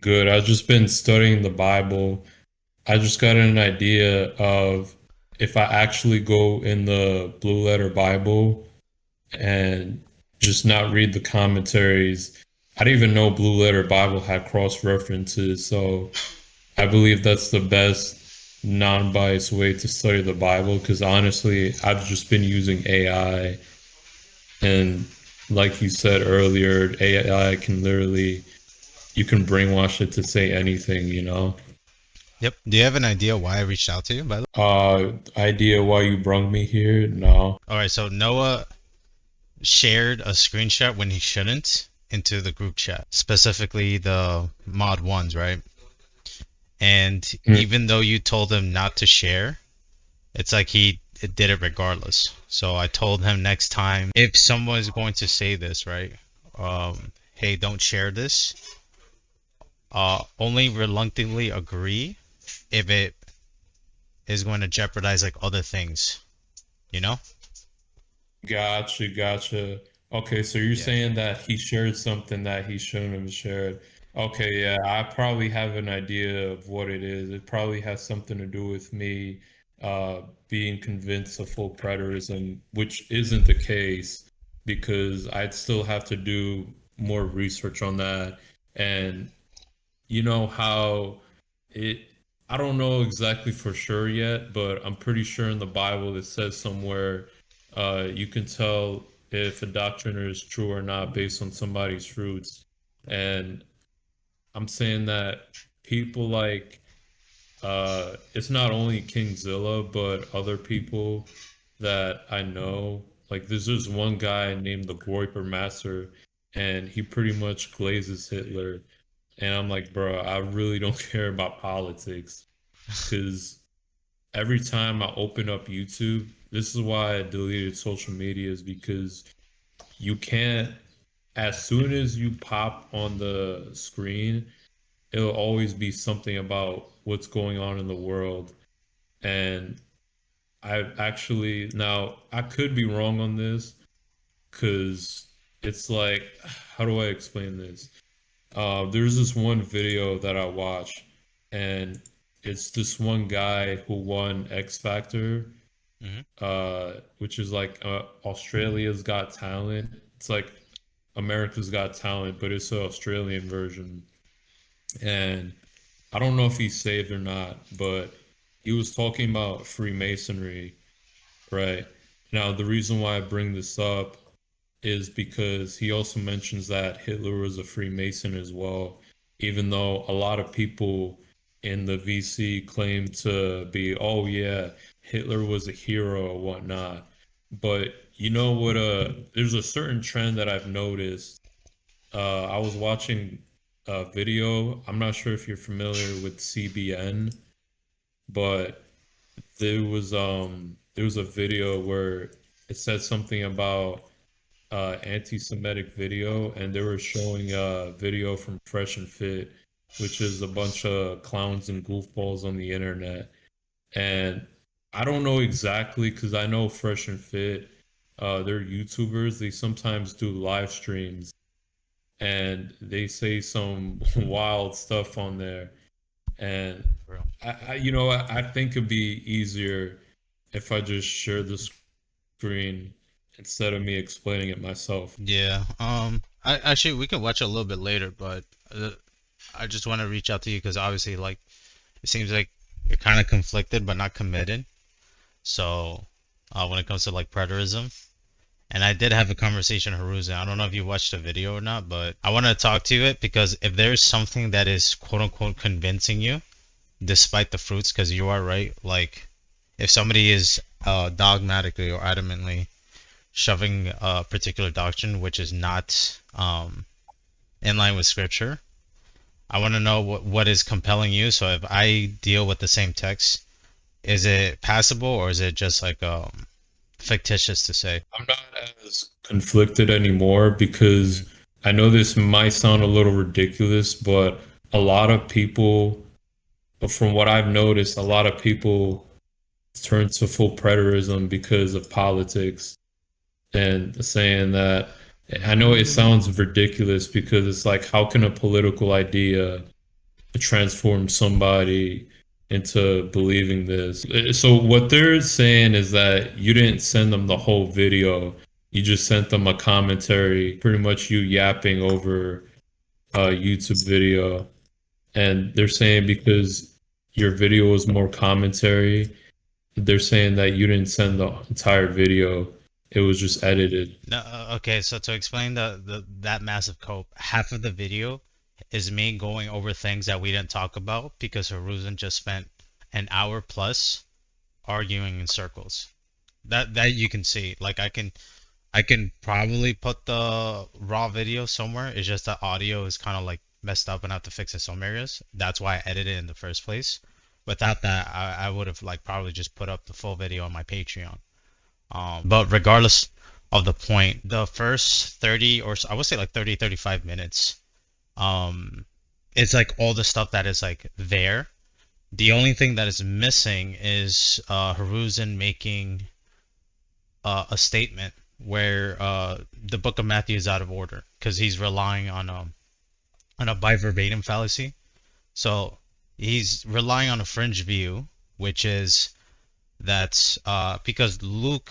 Good. I've just been studying the Bible. I just got an idea of if I actually go in the Blue Letter Bible and just not read the commentaries. I didn't even know Blue Letter Bible had cross references, so I believe that's the best non-biased way to study the Bible because honestly, I've just been using AI and like you said earlier, AI can literally you can brainwash it to say anything. Yep. Do you have an idea why I reached out to you, by the way? Idea why you brung me here? No. All right, so Noah shared a screenshot when he shouldn't into the group chat, specifically the mod ones, right? And Mm. even though you told him not to share, it's like he did it regardless. So I told him next time if someone is going to say this, right? Hey, don't share this. Only reluctantly agree if it is going to jeopardize like other things, you know? Gotcha, gotcha. Okay, so you're Yeah. saying that he shared something that he shouldn't have shared. Okay, yeah, I probably have an idea of what it is. It probably has something to do with me being convinced of full preterism, which isn't the case because I'd still have to do more research on that. And you know how it, I don't know exactly for sure yet, but I'm pretty sure in the Bible it says somewhere you can tell if a doctrine is true or not based on somebody's fruits. And I'm saying that people like it's not only King Zilla, but other people that I know. Like there's this one guy named the Groiper Master, and he pretty much glazes Hitler. And I'm like, bro, I really don't care about politics because every time I open up YouTube, this is why I deleted social media, is because you can't, as soon as you pop on the screen, it'll always be something about what's going on in the world. And I actually, now I could be wrong on this because it's like, how do I explain this? There's this one video that I watched, and it's this one guy who won X Factor, Hmm. which is like Australia's Got Talent. It's like America's Got Talent, but it's an Australian version. And I don't know if he's saved or not, but he was talking about Freemasonry, right? Now, the reason why I bring this up is because he also mentions that Hitler was a Freemason as well, even though a lot of people in the VC claim to be, oh yeah, Hitler was a hero or whatnot. But you know what? There's a certain trend that I've noticed. I was watching a video. I'm not sure if you're familiar with CBN, but there was a video where it said something about anti-Semitic video, and they were showing a video from Fresh and Fit, which is a bunch of clowns and goofballs on the internet. And I don't know exactly because I know Fresh and Fit, they're YouTubers. They sometimes do live streams, and they say some wild stuff on there. And Bro. I think it'd be easier if I just share the screen instead of me explaining it myself. Yeah. I actually we can watch it a little bit later, but I just want to reach out to you because obviously, like, it seems like you're kind of conflicted but not committed. So, when it comes to like preterism, and I did have a conversation with Haruza. I don't know if you watched the video or not, but I want to talk to you it because if there's something that is quote unquote convincing you, despite the fruits, because you are right, like if somebody is dogmatically or adamantly shoving a particular doctrine which is not in line with scripture, I want to know what is compelling you. So if I deal with the same text, is it passable or is it just like fictitious to say? I'm not as conflicted anymore because Hmm. I know this might sound a little ridiculous, but a lot of people, from what I've noticed, a lot of people turn to full preterism because of politics and saying that I know it sounds ridiculous because it's like, how can a political idea transform somebody into believing this. So what they're saying is that you didn't send them the whole video. You just sent them a commentary, pretty much you yapping over a YouTube video. And they're saying because your video was more commentary, they're saying that you didn't send the entire video. It was just edited. No, okay, so to explain the that massive cope, half of the video is me going over things that we didn't talk about because Haruzen just spent an hour plus arguing in circles. That you can see. Like I can probably put the raw video somewhere. It's just the audio is kind of like messed up and I have to fix in some areas. That's why I edited it in the first place. Without that, I would have like probably just put up the full video on my Patreon. But regardless of the point, the first 30 or I would say like 30, 35 minutes, um, it's like all the stuff that is like there. The only thing that is missing is Haruzen making a statement where the Book of Matthew is out of order because he's relying on a by verbatim fallacy. So he's relying on a fringe view, which is that because Luke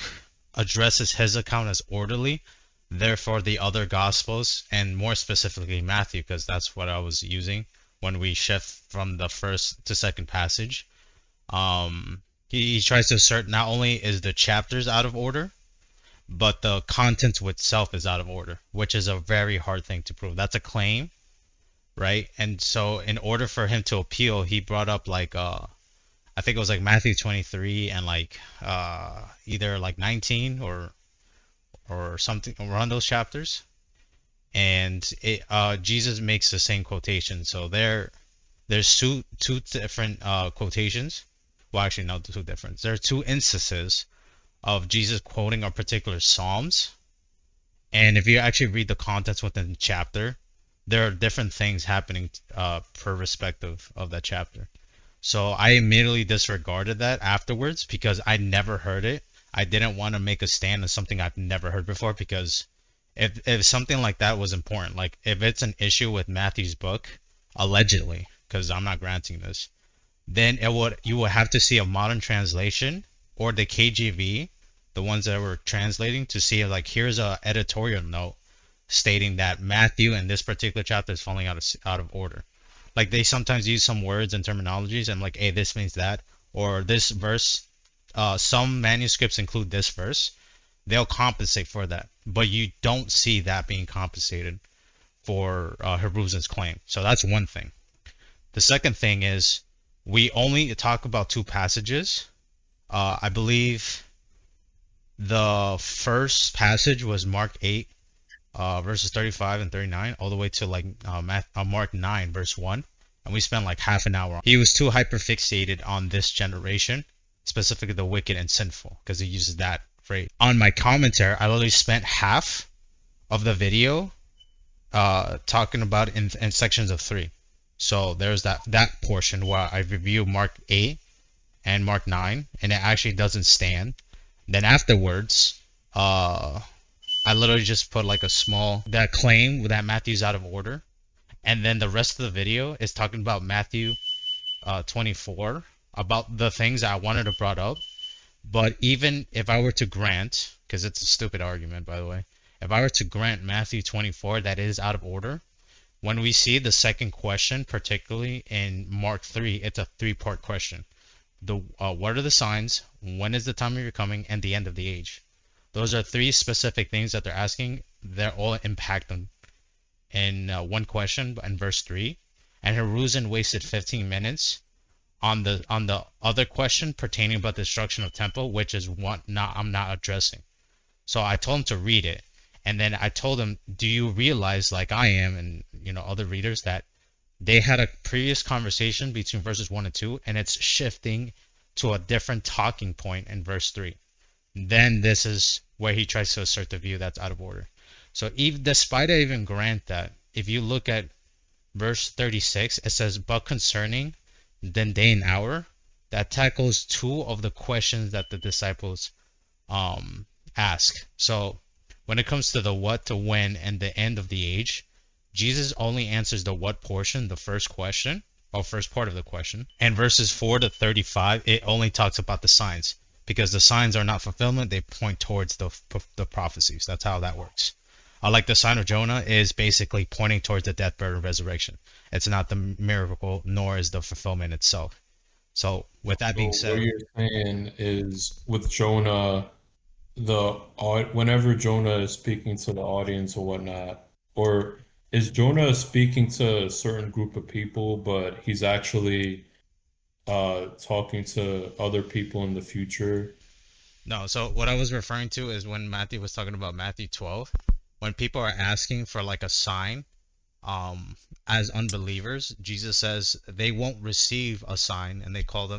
addresses his account as orderly, therefore the other Gospels, and more specifically Matthew, because that's what I was using when we shift from the first to second passage. He tries to assert not only is the chapters out of order, but the content itself is out of order, which is a very hard thing to prove. That's a claim, right? And so, in order for him to appeal, he brought up like I think it was like Matthew 23 and like either like 19 or something around those chapters. And Jesus makes the same quotation. So there's two different quotations. Well, actually, no, two different. There are two instances of Jesus quoting a particular Psalms. And if you actually read the contents within the chapter, there are different things happening per respective of that chapter. So I immediately disregarded that afterwards because I never heard it. I didn't want to make a stand on something I've never heard before because if something like that was important, like if it's an issue with Matthew's book, allegedly, because I'm not granting this, then you would have to see a modern translation or the KJV, the ones that were translating, to see like here's a editorial note stating that Matthew in this particular chapter is falling out of order. Like they sometimes use some words and terminologies and like, hey, this means that, or this verse. Some manuscripts include this verse. They'll compensate for that, but you don't see that being compensated for Haruzen's claim. So that's one thing. The second thing is we only talk about two passages. I believe the first passage was Mark 8, verses 35 and 39, all the way to like Mark 9, verse 1. And we spent like half an hour. He was too hyperfixated on this generation, specifically the wicked and sinful, because he uses that phrase. On my commentary, I literally spent half of the video talking about in sections of 3. So there's that portion where I review Mark 8 and Mark 9, and it actually doesn't stand. Then afterwards, I literally just put like a small that claim that Matthew's out of order, and then the rest of the video is talking about Matthew 24, about the things I wanted to brought up. But even if I were to grant, because it's a stupid argument by the way, if I were to grant Matthew 24 that is out of order, when we see the second question, particularly in Mark 3, it's a three-part question. What are the signs? When is the time of your coming? And the end of the age. Those are three specific things that they're asking. They're all impact them in one question in verse 3. And Haruzen wasted 15 minutes on the other question pertaining about the destruction of temple, which is what I'm not addressing. So I told him to read it, and then I told him, do you realize, like I am and other readers, that they had a previous conversation between verses 1 and 2, and it's shifting to a different talking point in verse 3. Then this is where he tries to assert the view that's out of order. So despite I even grant that, if you look at verse 36, it says, but concerning then day and hour, that tackles two of the questions that the disciples ask. So when it comes to the what, the when, and the end of the age, Jesus only answers the what portion, the first question, or first part of the question. And verses 4 to 35, it only talks about the signs because the signs are not fulfillment; they point towards the prophecies. That's how that works. Like the sign of Jonah is basically pointing towards the death, burial, and resurrection. It's not the miracle, nor is the fulfillment itself. So, with that being So what said, you're saying is with Jonah, whenever Jonah is speaking to the audience or whatnot, or is Jonah speaking to a certain group of people, but he's actually talking to other people in the future? no. So, what I was referring to is when Matthew was talking about Matthew 12, when people are asking for like a sign, um, as unbelievers, Jesus says they won't receive a sign, and he calls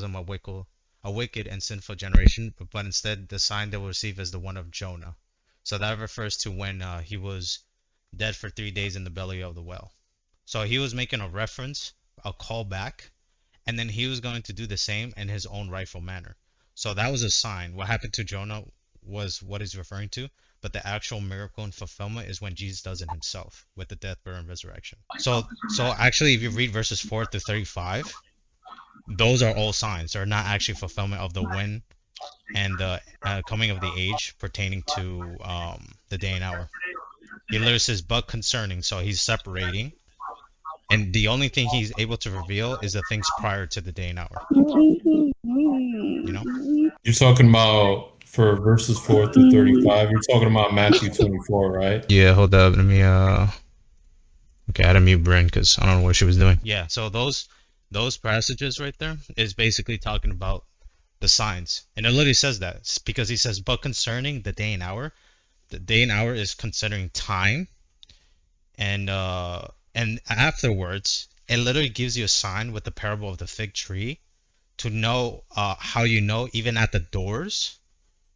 them a wicked and sinful generation. But instead, the sign they will receive is the one of Jonah. So that refers to when he was dead for 3 days in the belly of the whale. So he was making a reference, a callback, and then he was going to do the same in his own rightful manner. So that was a sign. What happened to Jonah was what he's referring to, but the actual miracle and fulfillment is when Jesus does it himself with the death, burial, and resurrection. So actually, if you read verses 4 to 35, those are all signs. They're not actually fulfillment of the when and the coming of the age pertaining to the day and hour. He literally says, but concerning. So he's separating, and the only thing he's able to reveal is the things prior to the day and hour. You know? You're talking about for verses 4 through 35, you're talking about Matthew 24, right? Yeah, hold up. Let me okay, I had to mute Bryn because I don't know what she was doing. Yeah, so those passages right there is basically talking about the signs. And it literally says that. It's because he says, but concerning the day and hour is considering time, and afterwards it literally gives you a sign with the parable of the fig tree to know how you know even at the doors.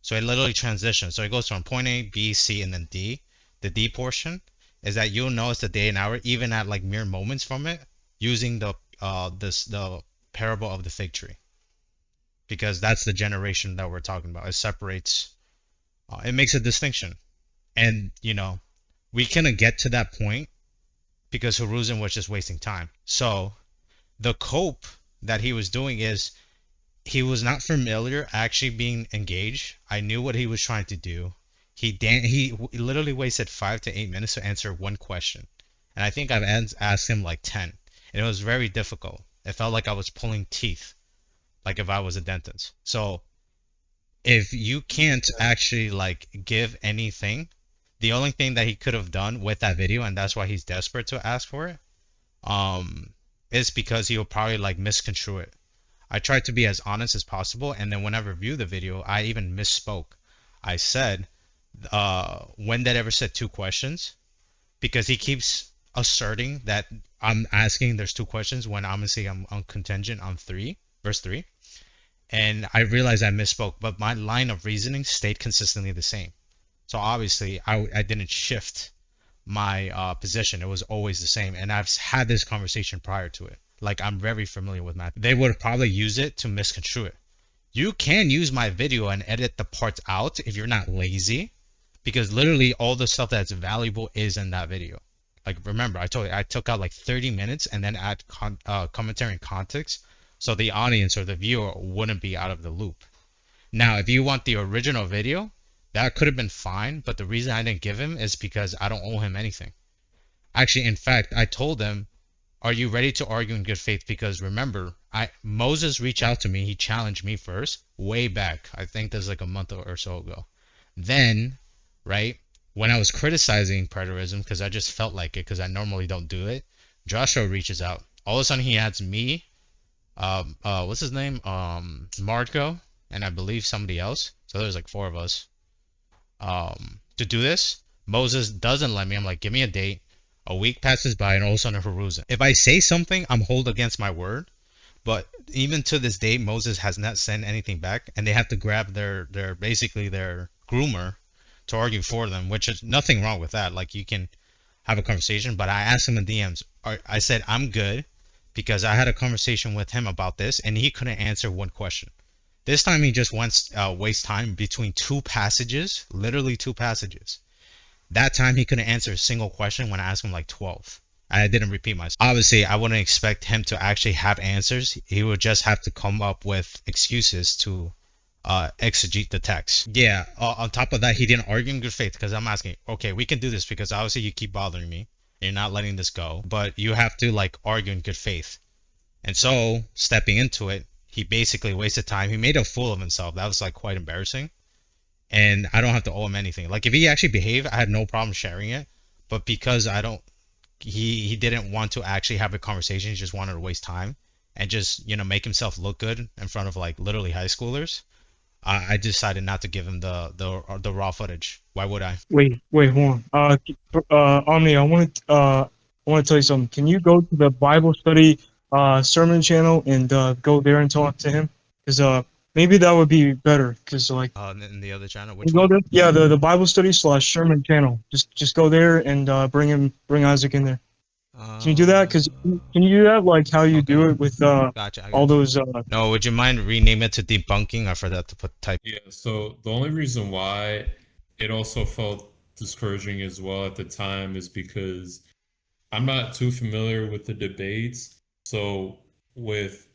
So it literally transitions. So it goes from point A, B, C, and then D. The D portion is that you'll know it's the day and hour even at like mere moments from it, using the parable of the fig tree, because that's the generation that we're talking about. It separates. It makes a distinction, and we couldn't get to that point because Hiruzen was just wasting time. So the cope that he was doing is he was not familiar actually being engaged. I knew what he was trying to do. He literally wasted 5 to 8 minutes to answer one question, and I think I've asked him like 10, and it was very difficult. It felt like I was pulling teeth, like if I was a dentist. So if you can't actually like give anything, the only thing that he could have done with that video, and that's why he's desperate to ask for it, um, is because he'll probably like misconstrue it. I tried to be as honest as possible, and then when I reviewed the video, I even misspoke. I said, when did ever said two questions? Because he keeps asserting that I'm asking there's two questions when honestly I'm on contingent on verse 3. And I realized I misspoke, but my line of reasoning stayed consistently the same. So obviously I didn't shift my position. It was always the same. And I've had this conversation prior to it. Like, I'm very familiar with math. They would probably use it to misconstrue it. You can use my video and edit the parts out if you're not lazy, because literally all the stuff that's valuable is in that video. Like, remember, I told you I took out like 30 minutes and then add commentary and context so the audience or the viewer wouldn't be out of the loop. Now, if you want the original video, that could have been fine, but the reason I didn't give him is because I don't owe him anything. Actually, in fact, I told him, are you ready to argue in good faith? Because remember, Moses reached out to me. He challenged me first, way back. I think that's like a month or so ago. Then, right, when I was criticizing preterism, because I just felt like it, because I normally don't do it, Joshua reaches out. All of a sudden, he adds me, what's his name? Marco, and I believe somebody else. So there's like four of us. To do this. Moses doesn't let me. I'm like, give me a date. A week passes by, and all of a sudden, Hiruzen. If I say something, I'm hold against my word. But even to this day, Moses has not sent anything back, and they have to grab their basically their groomer to argue for them, which is nothing wrong with that. Like, you can have a conversation. But I asked him in DMs. I said I'm good because I had a conversation with him about this, and he couldn't answer one question. This time he just wants waste time between two passages, literally two passages. That time he couldn't answer a single question when I asked him like 12. I didn't repeat myself. Obviously, I wouldn't expect him to actually have answers. He would just have to come up with excuses to exegete the text. Yeah. On top of that, he didn't argue in good faith because I'm asking, okay, we can do this because obviously you keep bothering me. You're not letting this go, but you have to like argue in good faith. And so, stepping into it, he basically wasted time. He made a fool of himself. That was like quite embarrassing. And I don't have to owe him anything. Like if he actually behaved, I had no problem sharing it. But because I don't he didn't want to actually have a conversation. He just wanted to waste time and just make himself look good in front of like literally high schoolers. I decided not to give him the raw footage. Why would I? Wait, hold on. Omni, I want to tell you something. Can you go to the Bible study sermon channel and go there and talk to him? Because maybe that would be better. Because like, In the other channel, you which go one? there, yeah, the Bible study slash sermon channel. Just go there and bring Isaac in there. Can you do that? Because can you do that like how you Okay, do it with gotcha. I all got you. those No, would you mind rename it to debunking? I forgot to put type. Yeah, so the only reason why it also felt discouraging as well at the time is because I'm not too familiar with the debates. So with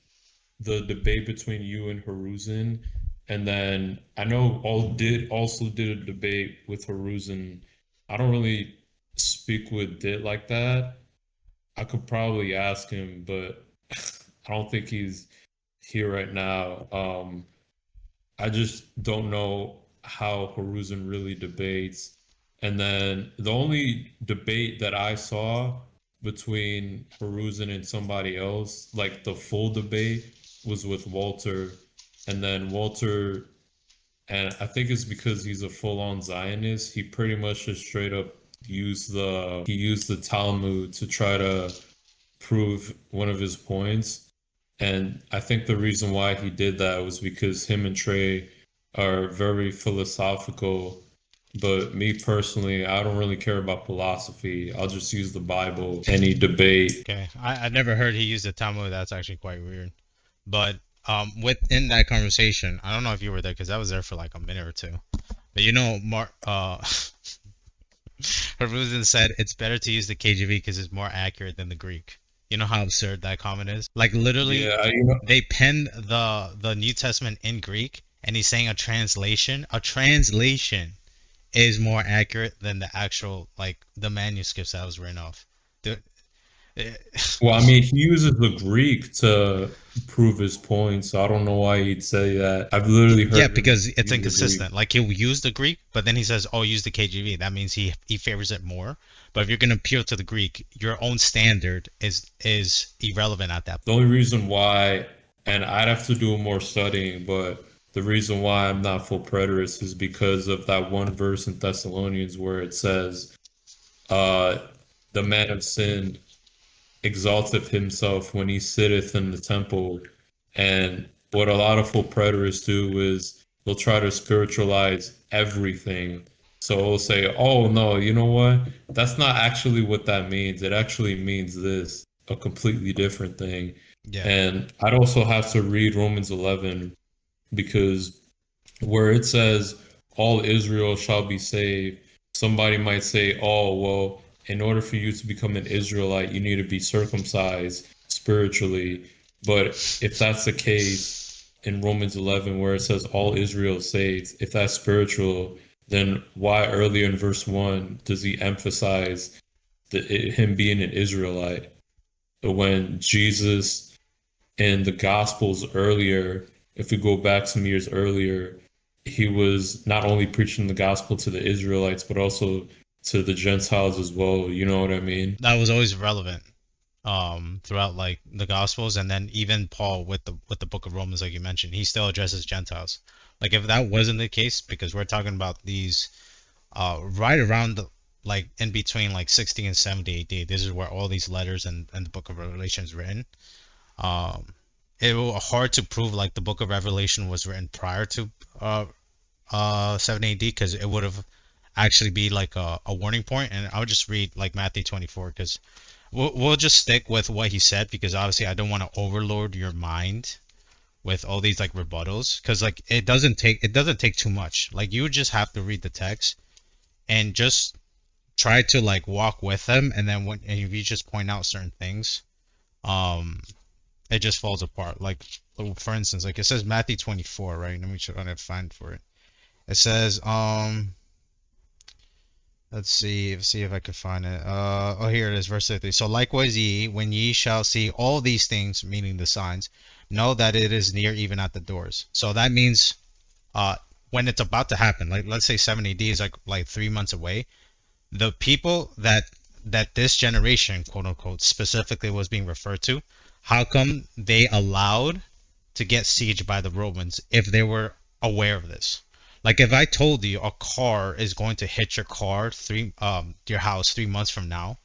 the debate between you and Haruzen, and then I know all did also did a debate with Haruzen. I don't really speak with Dit like that. I could probably ask him, but I don't think he's here right now. I just don't know how Haruzen really debates. And then the only debate that I saw between Haruzen and somebody else, like the full debate, was with Walter. And then Walter, and I think it's because he's a full-on Zionist, he pretty much just straight up used the Talmud to try to prove one of his points. And I think the reason why he did that was because him and Trey are very philosophical. But me personally, I don't really care about philosophy. I'll just use the Bible, any debate. Okay, I never heard he used the Talmud. That's actually quite weird. But within that conversation, I don't know if you were there because I was there for like a minute or two. But Mark Haruzen said it's better to use the KJV because it's more accurate than the Greek. You know how absurd that comment is? Like literally, Yeah, they penned the New Testament in Greek, and he's saying a translation is more accurate than the actual like the manuscripts that was written off. Dude, eh, well, I mean, he uses the Greek to prove his point, so I don't know why he'd say that. I've literally yeah, heard him because it's use the Greek. inconsistent. Like he'll use the Greek, but then he says, "Oh, use the KJV." That means he favors it more. But if you're gonna appeal to the Greek, your own standard is irrelevant at that The only reason why, and I'd have to do more studying, but the reason why I'm not full preterist is because of that one verse in Thessalonians where it says, uh, the man of sin exalteth himself when he sitteth in the temple. And what a lot of full preterists do is they'll try to spiritualize everything. So they'll say, oh, no, you know what? That's not actually what that means. It actually means this, a completely different thing. Yeah. And I'd also have to read Romans 11 because where it says all Israel shall be saved, somebody might say, oh, well, in order for you to become an Israelite, you need to be circumcised spiritually. But if that's the case in Romans 11, where it says all Israel is saved, if that's spiritual, then why earlier in verse 1 does he emphasize him being an Israelite when Jesus in the Gospels earlier, if we go back some years earlier, he was not only preaching the gospel to the Israelites, but also to the Gentiles as well. You know what I mean? That was always relevant throughout like the Gospels, and then even Paul with the book of Romans, like you mentioned, he still addresses Gentiles. Like if that wasn't the case, because we're talking about these right around the like in between like 60 and 70 AD, this is where all these letters and the book of Revelation is written. Um, it was hard to prove like the book of Revelation was written prior to 70 AD because it would have actually be like a warning point, and I would just read like Matthew 24 because we'll just stick with what he said because obviously I don't want to overload your mind with all these like rebuttals because like it doesn't take too much. Like you would just have to read the text and just try to like walk with him, and then when and if you just point out certain things, um, it just falls apart. Like for instance, like it says Matthew 24, right? Let me try to find for it. It says let's see if I can find it. Oh, here it is, verse 33. So likewise ye, when ye shall see all these things, meaning the signs, know that it is near, even at the doors. So that means, uh, when it's about to happen, like let's say 70 AD is like 3 months away. The people that this generation, quote unquote, specifically was being referred to, how come they allowed to get sieged by the Romans if they were aware of this? Like if I told you a car is going to hit your house 3 months from now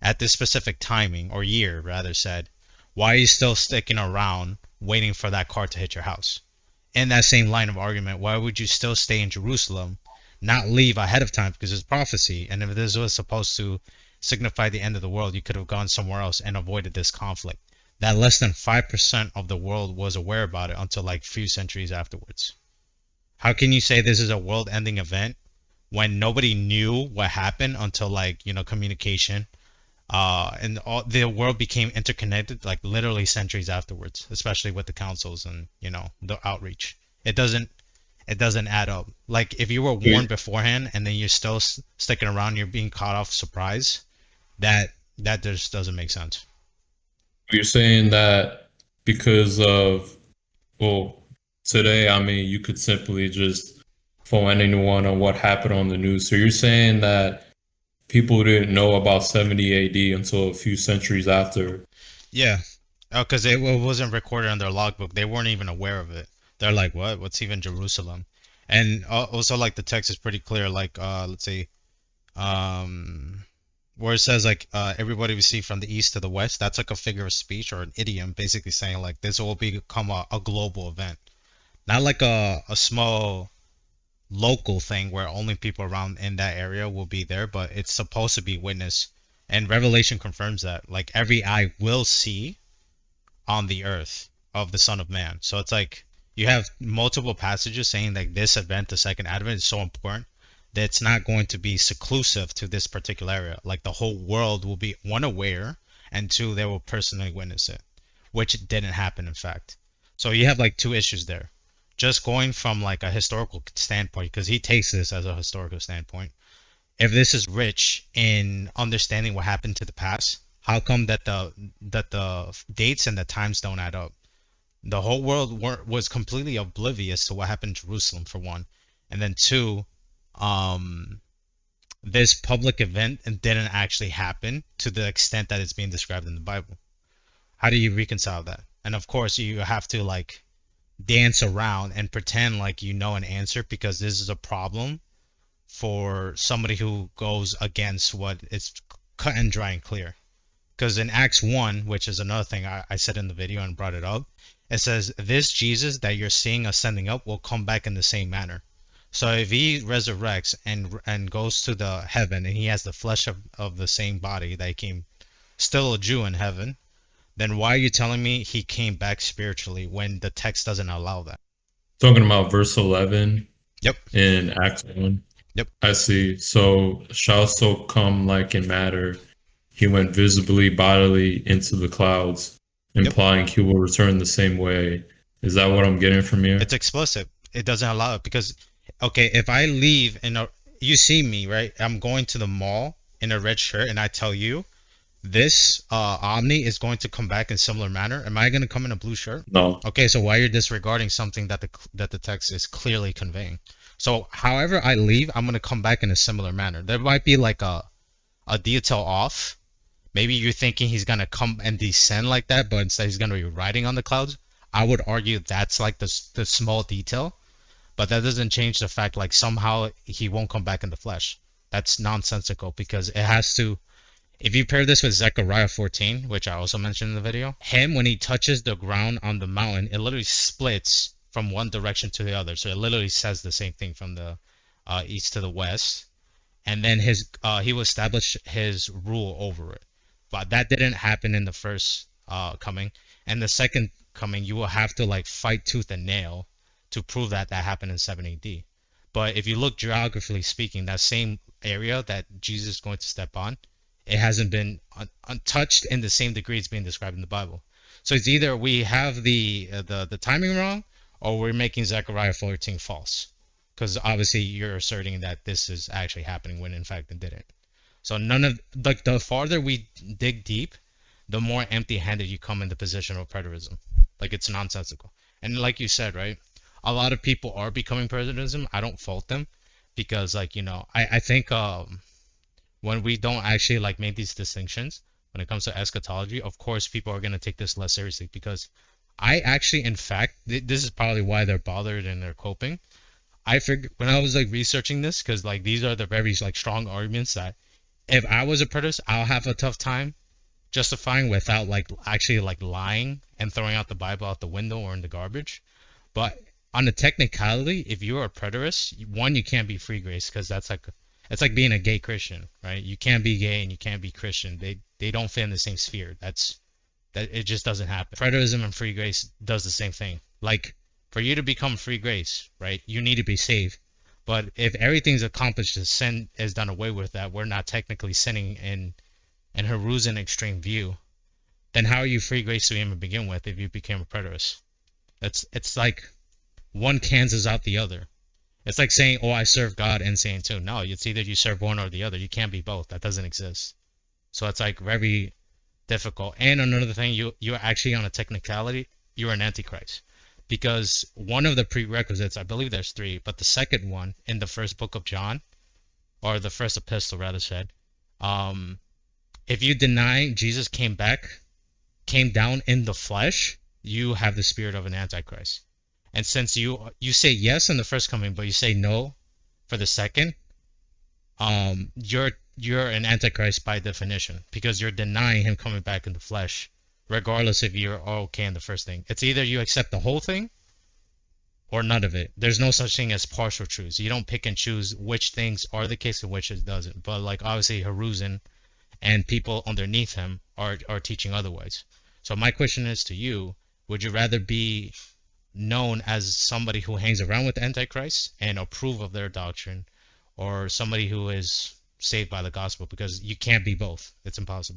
at this specific timing or year rather said, why are you still sticking around waiting for that car to hit your house? In that same line of argument, why would you still stay in Jerusalem, not leave ahead of time because it's prophecy? And if this was supposed to signify the end of the world, you could have gone somewhere else and avoided this conflict. That less than 5% of the world was aware about it until like few centuries afterwards. How can you say this is a world-ending event when nobody knew what happened until like, communication, and all the world became interconnected like literally centuries afterwards, especially with the councils and the outreach. It doesn't add up. Like if you were warned beforehand and then you're still sticking around, you're being caught off surprise. That just doesn't make sense. You're saying that because of, well, today, I mean, you could simply just phone anyone on what happened on the news. So you're saying that people didn't know about 70 AD until a few centuries after. Yeah, because it wasn't recorded on their logbook. They weren't even aware of it. They're like, what? What's even Jerusalem? And also, like the text is pretty clear. Like, let's see, um, where it says like everybody we see from the east to the west. That's like a figure of speech or an idiom, basically saying like this will become a global event, not like a small local thing where only people around in that area will be there, but it's supposed to be witnessed. And Revelation confirms that. Like every eye will see on the earth of the Son of Man. So it's like you have multiple passages saying that this event, the second advent, is so important that it's not going to be seclusive to this particular area. Like the whole world will be, one, aware, and two, they will personally witness it, which didn't happen in fact. So you have like two issues there. Just going from like a historical standpoint, because he takes this as a historical standpoint. If this is rich in understanding what happened to the past, how come that the dates and the times don't add up? The whole world was completely oblivious to what happened in Jerusalem, for one, and then two, um, this public event didn't actually happen to the extent that it's being described in the Bible. How do you reconcile that? And of course, you have to like dance around and pretend like you know an answer because this is a problem for somebody who goes against what is cut and dry and clear. Because in Acts 1, which is another thing I said in the video and brought it up, it says, this Jesus that you're seeing ascending up will come back in the same manner. So if he resurrects and goes to the heaven and he has the flesh of the same body that he came, still a Jew in heaven, then why are you telling me he came back spiritually when the text doesn't allow that? Talking about verse 11 Yep. in Acts 1. Yep. I see. So shall so come like in matter. He went visibly bodily into the clouds, implying he will return the same way. Is that what I'm getting from here? It's explicit. It doesn't allow it because, okay, if I leave you see me, right? I'm going to the mall in a red shirt and I tell you this Omni is going to come back in similar manner. Am I going to come in a blue shirt? No. Okay, so why you're disregarding something that the text is clearly conveying? So however I leave, I'm going to come back in a similar manner. There might be like a detail off. Maybe you're thinking he's going to come and descend like that, but instead he's going to be riding on the clouds. I would argue that's like the small detail, but that doesn't change the fact like somehow he won't come back in the flesh. That's nonsensical because it has to. If you pair this with Zechariah 14, which I also mentioned in the video, him, when he touches the ground on the mountain, it literally splits from one direction to the other. So it literally says the same thing from the east to the west. And then he will establish his rule over it. But that didn't happen in the first coming. And the second coming, you will have to like fight tooth and nail to prove that happened in 7 AD. But if you look geographically speaking, that same area that Jesus is going to step on, it hasn't been untouched in the same degree it's being described in the Bible. So it's either we have the timing wrong, or we're making Zechariah 14 false, because obviously you're asserting that this is actually happening when in fact it didn't. So none of like the farther we dig deep, the more empty-handed you come in the position of preterism. Like it's nonsensical. And like you said, right? A lot of people are becoming preterism. I don't fault them because like, I think when we don't actually like make these distinctions when it comes to eschatology, of course people are going to take this less seriously because I actually in fact this is probably why they're bothered and they're coping. I figured when I was like researching this because like these are the very like strong arguments that if I was a preterist, I'll have a tough time justifying without like actually like lying and throwing out the Bible out the window or in the garbage. But on the technicality, if you're a preterist, one, you can't be free grace because that's like it's like being a gay Christian, right? You can't be gay and you can't be Christian. They don't fit in the same sphere. That it just doesn't happen. Preterism and free grace does the same thing. Like for you to become free grace, right? You need to be saved. But if everything's accomplished, the sin is done away with, that we're not technically sinning in Heru's extreme view, then how are you free grace to even begin with if you became a preterist? It's like one cancels out the other. It's like saying, "Oh, I serve God," and saying too. No, it's either you serve one or the other. You can't be both. That doesn't exist. So it's like very difficult. And another thing, you're actually on a technicality. You're an antichrist because one of the prerequisites, I believe there's three, but the second one in the first book of John, or the first epistle rather said, if you deny Jesus came down in the flesh, you have the spirit of an antichrist. And since you say yes in the first coming, but you say no for the second, you're an antichrist by definition because you're denying him coming back in the flesh, regardless if you're okay in the first thing. It's either you accept the whole thing or none of it. There's no such thing as partial truths. You don't pick and choose which things are the case and which it doesn't. But like obviously Haruzen and people underneath him are teaching otherwise. So my question is to you, would you rather be known as somebody who hangs around with Antichrist and approve of their doctrine, or somebody who is saved by the gospel? Because you can't be both. It's impossible.